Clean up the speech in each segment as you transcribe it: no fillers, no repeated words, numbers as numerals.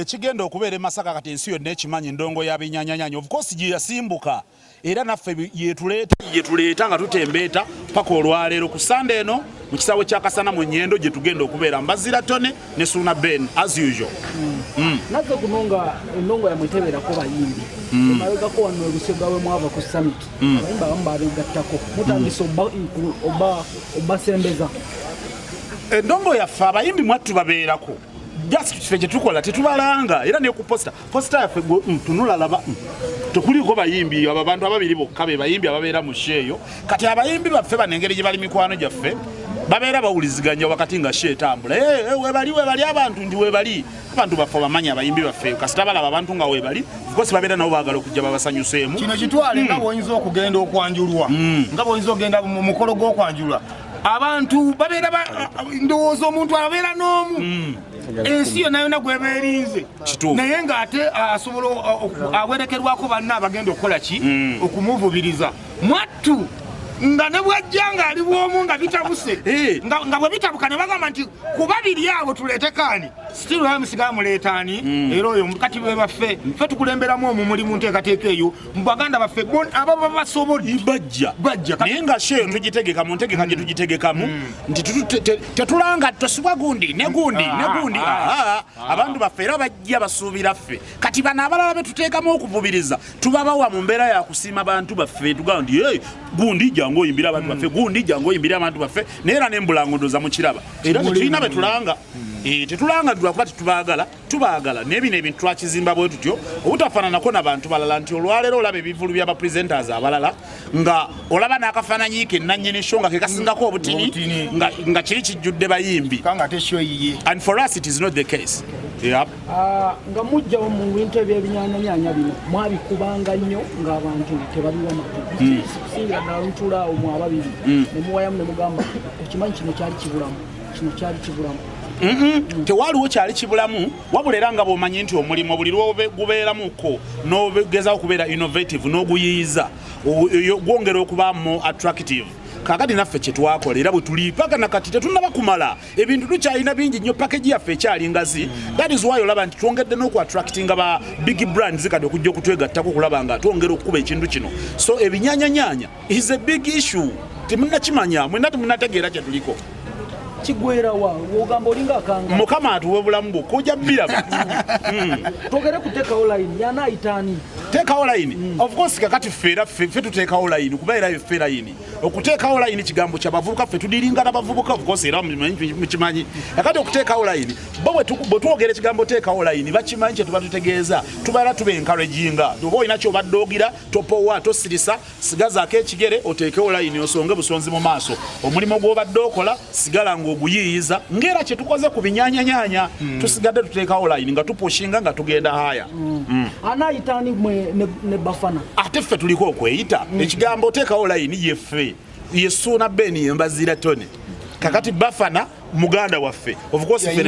ekigenda okubeera Abemasaka kati ensi yonna ekimanyi endongo y'abennyanyanyanya of course gye yasimbuka era naffe yetuleeta nga tutembeeta paka olwaleero ku Sunday eno mu kisaawe kya Kasana mu Nnyendo gye tugenda okubeera Mbazira Tone ne Suna Ben as usual. Nazze kunonga endongo yamweteberako bayimbi emabegako wano Olusoga we mwava ku summit abayimbi abamu babegattako mutandisa obasembeza endongo yaffe abayimbi mwattu babeerako just ffe kye tukola tetubalanga era ne ku posta yaffe tunula laba tekuliko bayimbi abo abantu ababiri bokka be bayimbi ababeera mu sheeyo kati abayimbi baffe banengeri gye bali mikwano gyaffe babeera bawuliziganya wakati nga she etambula webali abantu ndi webali abantu baffe bamanyi abayimbi baffe kasita balaba abantu nga webali of course babeera nabo baagala okujja babasanyuseemu kino kitwale nga bw'oyinza okugenda okwanjulwa nga bw'oyinza ogenda mu mukolo gw'okwanjulwa abantu babeera ndowooza omuntu abeera n'omu ensi yonna yonna gwebeerinze naye ng'ate asobola awerekerwako banna abagenda okukola ki okumuvubiriza mwattu nga ne bwajja ng'ali bwomu nga bitabuse nga bwe bitabuka ne bagamba nti ku babiri abo tuleete kaani still bamusigaa muleetaani era oyo kati be baffe ffe tukulemberamu omu muli mu nteekateeka eyo mu baganda baffe ababa basobodde bajja naye nga sheeyo tugitegeka mu ntegeka gye tugitegekamu nti tetulanga tosibwa gundi ne gundi abantu baffe era bajja basuubira ffe kati bano abalala be tuteekamu okuvubiriza tubabawa mu mbeera ya kusiima bantu baffe tugamba nti gundi jangu oyimbira abantu baffe gundi jangu oyimbira abantu baffe naye era n'embulangodoza mu kiraba era tetulina be tulanga tetulanga dula kuba tubaagala n'ebino ebintu twakizimba bwe tutyo obutafaananako n'abantu balala nti olwaleero olaba ebivulu by'abapresenters abalala nga olaba n'akafaananyi ke nannyini show nga ke kasingako obutini nga kiri kijjudde bayimbi and for us it is not the case. Nga mujja mu bintu eby'ebinyaanyanya bino mwabikubanga nnyo ng'abantu tebabiwa matu kusinga nalutula omwo ababiri ne muwayamu ne mugamba okimanyi kino kyali kibulamu tewaliwo kyali kibulamu wabula era nga bw'omanyi nti omulimu buli lw'ogubeeramuko n'ogezaho okubeera innovative n'oguyiiza gwongera okuba more attractive kakati naffe kye twakola era bwe tuli paka nakati tetunaba kumala ebintu tukyalina bingi nnyo package yaffe ekyali ngazi that is why olaba nti twongedde n'oku-attractinga ba big brands kati okujja okutwegattako okulaba nga twongera okukuba ekintu kino so ebinyaanyanyanya is a big issue temunnakimanya mwenna temunnategeera kye tuliko kigwera wa wogamba olinga akanga mukama atuwe bulamu bwo koja biraba togere kuteekawo line yana itani teekawo line of course kakati ffe tuteekawo line kubeera ffe line okuteekawo line kigambo ky'abavubuka ffe tudiringa n'abavubuka of course era mukimanyi kakati okuteekawo line bo bwe twogera ekigambo teekawo line bakimanyi kye tuba tutegeeza tubeera tuba encouraginga oba olina ky'obadde ogira topowa tosirisa sigazaako ekigere oteekewo line osonge busonzi mu maaso omulimu gw'obadde okola sigala oguyiiza ngera kye tukoze ku binyaanyanyanya tusigadde tuteekawo line nga tupushinga nga tugenda haya anaayitaani ne bafana ate ffe tuliko okweyita ekigambo oteekawo line yeffe Suna Ben Mbazira Tone kakati bafana muganda waffe of course ffe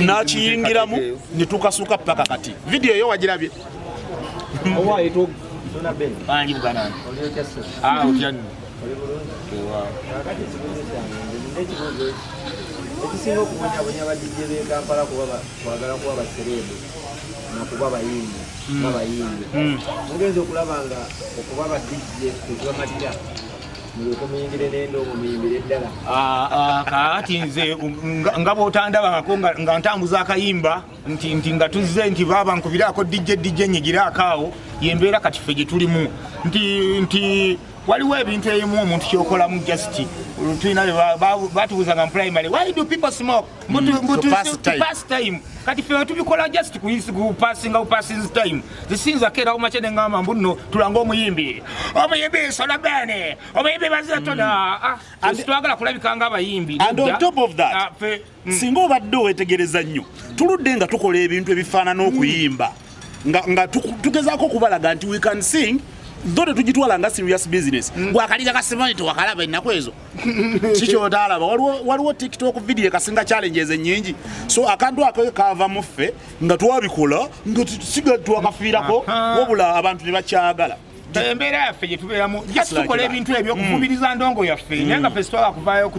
nakiyingiramu ne tukasuka paka kati video yo wagirabye ekisinga okumanya abadijje b'e Kampala kwagala kuba baserebu nakuba bayimbi babayimbi mugenzi okulaba nga okuba badijje tekibamalira muleko muyingire n'endongo muyimbire eddala kati nze nga bw'otandabangako nga ntambuza akayimba nti nga tuzze nti baba nkubiraako dijje nyigiraako awo yembeera kati ffe gye tulimu nti waliwo ebintu ebimu omuntu kyokolamu just tulina batubuuzanga mu primary why do people smoke to pass time kati ffe tubikola just passing time zisinza keera omache neŋŋamba mbu nno tulanga omuyimbi Sona Ben omuyimbi Mbazira Tone twagala kulabika nga abayimbi and on top of that singa obadde owetegereza nnyo tuludde nga tukola ebintu ebifaanana okuyimba nga tugezaako okubalaga nti we can sing though tugitwala nga serious business gwakaliga kasimoni tewakalaba ennaku ezo kikyotaalaba waliwo TikTok video kasinga challenges ennyingi so akantu ako kava mu ffe nga twabikola nga siga twakafiirako wabula abantu ne bakyagala embeera yaffe gye tubeeramu just tukola ebintu ebyo okufubiriza ndongo yaffe naye nga ffe sitwala kuvaayo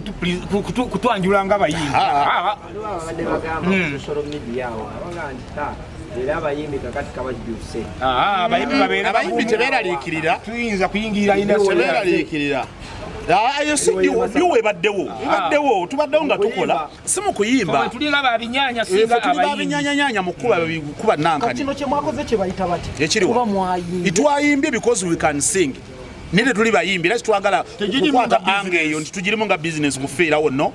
kutwanjula ng'abayimbi babadde bagamba social media awo abaga nti era abayimbi kakati kabajjuse abayimbi tebeeraliikirira tuyinza kuyingirira tebeeraliikirira ayo si ddiwo ebaddewo tubaddewo nga tukola si mu kuyimba tulinga babinyanya babinyanyanyanya mu kuba nankani kino kye mwakoze kye bayita bati ekiriwo twayimbye because we can sing nire tuli bayimbi era kitwagala kukwata ange eyo nti tugirimu nga business kufiirawo no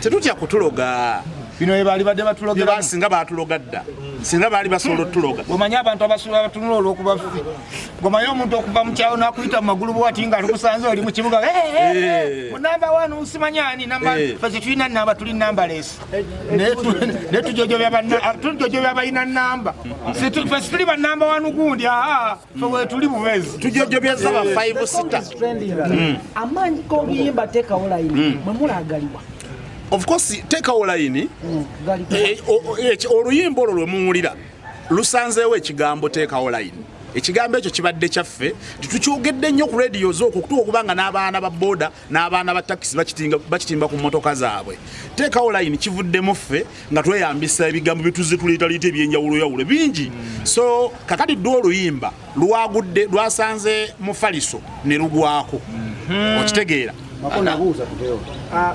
tetutya kutuloga bino ebaali badde batulogera singa batuloga dda singa baali basobola otuloga omanyi abantu abasula batunula olw'okuba ffe ngomanyi omuntu okuva mu kyalo n'akuyita mu magulu bwati nga tukusanze oli mu kibuga namba 1 usimanyani namba ffe tulina namba tuli nambalesi naye tujojobya balina namba ffe tuli banamba 1 gundi ffe wetuli bubezi tujojobyeza ba 5-6 amaanyi g'oluyimba teekawo layini mwe mulagaliwa of course teekawo layini oluyimba olwo lwe muwulira lusanzeewo ekigambo teekawo layini ekigambo ekyo kibadde kyaffe tukyogedde nnyo ku rediyo z'okutuuka okubanga n'abaana ba booda n'abaana ba takisi bakitimba ku mmotoka zaabwe teekawo layini kivuddemu ffe nga tweyambisa ebigambo bituzze tuleetaleeta ebyenjawuloyawulo bingi so kakati ddwe oluyimba lwagudde lwasanze mu faliso ne lugwako okitegeera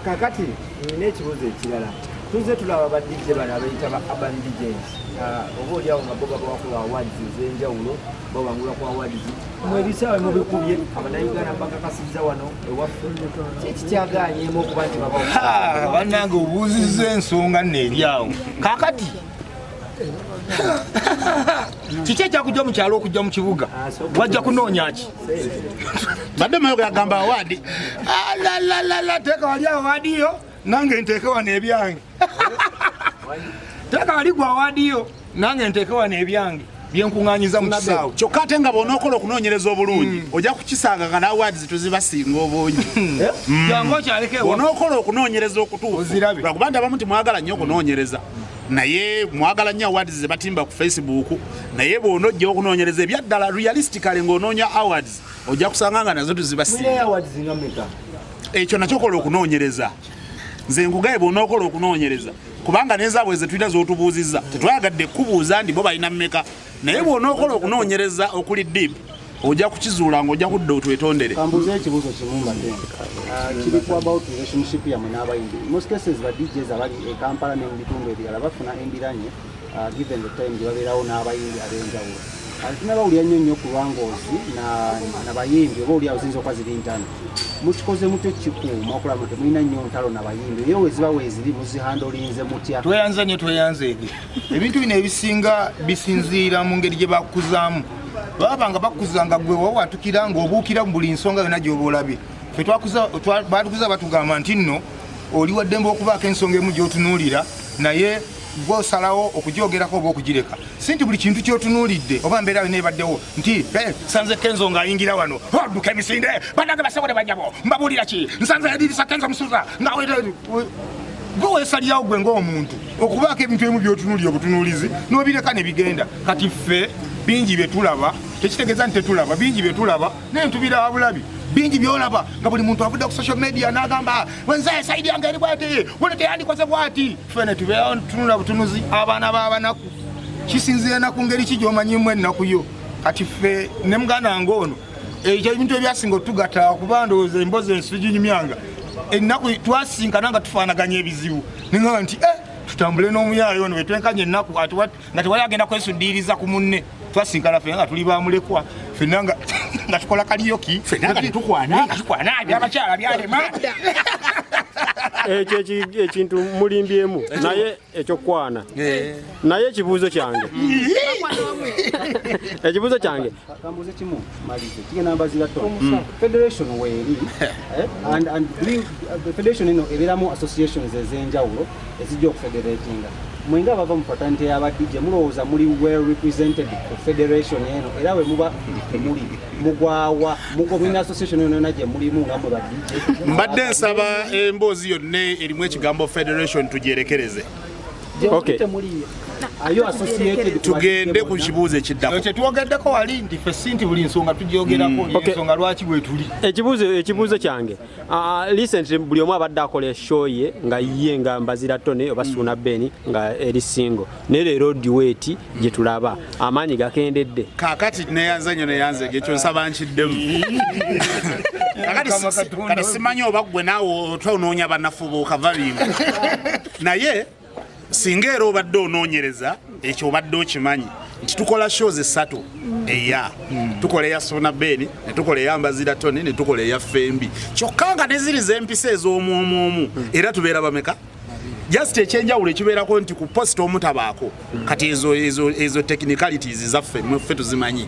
kakati nina ekibuuzo ekirala tuzze tulaba ba DJ bano abayita ba urban DJs oba oliawo nga bo babawakula awards ez'enjawulo babangula ku awards mwebisaawe mubikubye abanayuganda bakakasizza wano ewaffe kyekikyaganyemu okuba nti bannange obuuzizza ensonga nneeryawo kakati kiki ekyakujja mu kyalo okujja mu kibuga wajja kunoonya ki badde mayo gagamba awaadi teeka wali awaadiyo nange nteeke wano ebyange teeka wali gwa awaadiyo nange nteeke wano ebyange byenkuŋŋaanyiza mu kisaawe kyokka ate nga bw'onookola okunoonyereza obulungi ojja kukisanga nga n'awaadizi tuzibasinga obungi jangu okyalekewo bw'onookola okunoonyereza okutuufu lwakuba nti abamu timwagala nnyo okunoonyereza naye mwagala nnyo awards ze batimba ku Facebook naye bw'onojja okunoonyereza ebyaddala realistically ng'onoonya awards ojja kusanga nga nazo tuzibasinga ekyo nakyo kola okunoonyereza nze nkugaye bw'onookola okunoonyereza kubanga n'ezaabwe ze tulina z'otubuuzizza tetwayagadde kubuuza ndi bo balina mmeka naye bw'onookola okunoonyereza okuli deep ojja kukizuula ng'ojja kudda otwetondere kambuuza ekibuuzo kimu mbadde kiri ku about relationship yammwe n'abayimbi most cases ba DJs abali e Kampala ne mu bitundu ebirala bafuna embiranye given the time gye babeerawo n'abayimbi ab'enjawulo tunaba awulira nnyo ku lwangoozi nabayimbi oba oli awo ziyinza okuba ziri ntano mukikoze mutyo kikuuma okulaba nti mulina nnyo ntalo nabayimbi era weziba weeziri muzihandolinze mutya tweyanze nnyo tweyanzeege ebintu bino ebisinga bisinziira mu ngeri gye bakuzaamu baba nga bakuzanga gwe wawatukira ng'obuukira mu buli nsonga yonna gy'oba olabye ffe batukuza batugamba nti nno oli waddembe okubaako ensonga emu gy'otunuulira naye gw'osalawo okugyogerako oba okugireka si nti buli kintu ky'otunuulidde oba mbeera yonna ebaddewo nti sanze Kenzo ng'ayingira wano odduka emisinde bannange basebole banyabo mbabuulira ki nsanze yadirisa Kenzo musuza gwe weesalirawo gwe ng'omuntu okubaako ebintu ebimu by'otunuulira obutunuulizi n'obireka ne bigenda kati ffe bingi bye tulaba tekitegeeza nti tetulaba bingi bye tulaba naye ntubiraba bulabi bingi byolaba nga buli muntu avudde ku social media n'agamba wenze saidi yange eri bwati wone teyandikoze bwati fene tubeerawo tunula butunuzi abaana b'abanaku kisinziira na ku ngeri ki gy'omanyimu ennaku yo kati ffe ne muganda wange ono ekyo ebintu ebyasinga otugatta okuba ndowooza embozi ensuginyumyanga ennaku twasinkana nga tufaanaganya ebizibu ninga nti tutambule n'omuyaayo ono bwetwenkanya ennaku nga tewali agenda kwesuddiiriza ku munne twasinkana fenna nga tuli bamulekwa fenna nga tukola kaliyoki fenna nga tukwana byabakyala byalema ekyo ekintu mulimbyemu naye ekyokwana naye ekibuuzo kyange kambuuze kimu malize kigenda mbazira to federation weeri and the federation eno ebeeramu associations ez'enjawulo ezijja okufederatinga mwenga abava mu patante y'aba DJ mulowooza muli well represented ku federation eno era we muba temuli mugwawa mulina association eno yonna gye mulimu nga mwe ba DJ mbadde nsaba emboozi yonna erimu ekigambo federation tugyerekereze Okay. Ayo associated tugende ku kibuuzo ekiddako kyetwogeddeko wali nti ffe sinti buli nsonga tugyogerako ensonga lwaki bwe tuli ekibuuzo kyange recently buli omu abadde akola show ye nga ye nga Mbazira Tone oba Suuna Beni nga eri single ne leero diweti gye tulaba amaanyi gakendedde kaakati neyanze nnyo neyanze ekyo nsaba nkiddemu kati simanyi oba gwe naawe otwanoonya bannafubuuka valimu naye singa era obadde onoonyereza ekyo obadde okimanyi nti tukola shows 3 eya tukola eya Suuna Beni ne tukola eya Mbazira Tone ne tukola eya Fembi kyokka nga ne ziri z'empisa ez'omu era tubeera bameka just ekyenjawulo ekibeerako nti ku post omutabaako kati ezo technicalities zaffe ffe tuzimanyi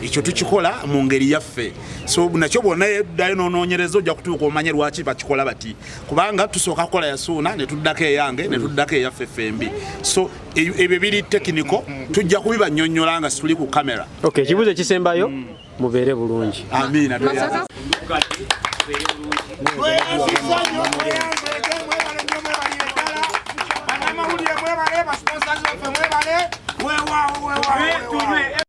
ekyo tukikola mu ngeri yaffe so nakyo bwonna eddayo n'onoonyereza ojja kutuuka omanye lwaki bakikola bati kubanga tusooka kukola ya Suuna ne tuddako eyange ne tuddako eyaffe Fembi so ebyo biri technical tujja kubibannyonnyola nga situli ku kamera. Okay, ekibuuzo ekisembayo mubeere bulungi. Amiina.